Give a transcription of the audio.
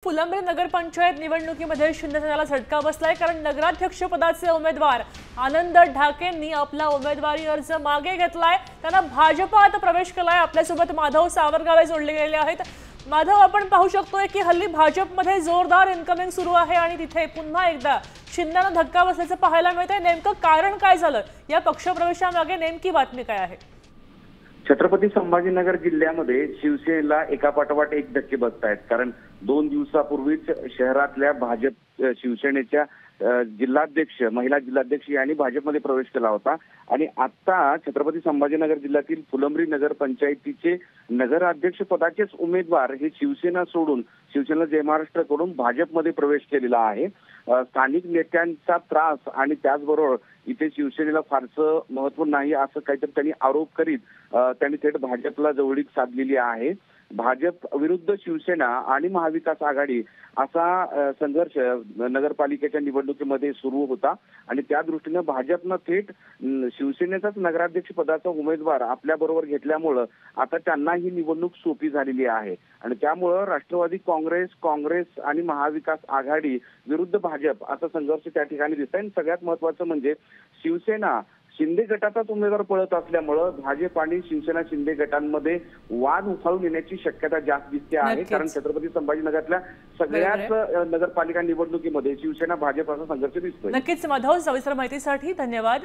फुलंब्री नगरपंचायत निवडणुकीमध्ये शिंदेसेनेला झटका बसलाय, कारण नगराध्यक्ष पदाचे उमेदवार आनंद ढाकेंनी आपला उमेदवारी अर्ज मागे घेतलाय। त्यांना भाजपात प्रवेश केलाय। आपल्यासोबत माधव सावरगावे जोडले गेले आहेत। माधव, आपण पाहू शकतोय की हल्ली भाजपमध्ये जोरदार इनकमिंग सुरू आहे आणि तिथे पुन्हा एकदा शिंदेना धक्का बसल्याचं पाहायला मिळतंय। नेमकं कारण काय झालं? या पक्षप्रवेशामागे नेमकी बातमी काय आहे? छत्रपती संभाजीनगर जिल्ह्यामध्ये शिवसेनेला एकापाठोपाठ एक धक्के बसत आहेत। कारण 2 दिवसापूर्वीच शहरातल्या भाजप शिवसेनेच्या जिल्हाध्यक्ष महिला जिल्हाध्यक्ष यांनी भाजपमध्ये प्रवेश केला होता आणि आता छत्रपती संभाजीनगर जिल्ह्यातील फुलंब्री नगर पंचायतीचे नगराध्यक्ष पदाचेच उमेदवार हे शिवसेना सोडून शिवसेना जय महाराष्ट्रकडून भाजपमध्ये प्रवेश केलेला आहे। स्थानिक नेत्यांचा त्रास आणि त्याचबरोबर इथे शिवसेनेला फारसं महत्व नाही असं काहीतरी त्यांनी आरोप करीत त्यांनी थेट भाजपला जवळीक साधलेली आहे। भाजप विरुद्ध शिवसेना आणि महाविकास आघाडी असा संघर्ष नगरपालिकेच्या निवडणुकीमध्ये सुरू होता आणि त्या दृष्टीने भाजपनं थेट शिवसेनेचाच नगराध्यक्ष पदाचा उमेदवार आपल्याबरोबर घेतल्यामुळं आता त्यांना ही निवडणूक सोपी झालेली आहे आणि त्यामुळं राष्ट्रवादी काँग्रेस आणि महाविकास आघाडी विरुद्ध भाजप असा संघर्ष त्या ठिकाणी दिसतोय। आणि सगळ्यात महत्त्वाचं म्हणजे शिवसेना शिंदे गटाचाच उमेदवार पळत असल्यामुळं भाजप आणि शिवसेना शिंदे गटांमध्ये वाद उफाळून येण्याची शक्यता जास्त दिसते आहे। कारण छत्रपती संभाजीनगरच्या सगळ्याच नगरपालिका निवडणुकीमध्ये शिवसेना भाजप असा संघर्ष दिसतोय। नक्कीच माधव, सविस्तर माहितीसाठी धन्यवाद।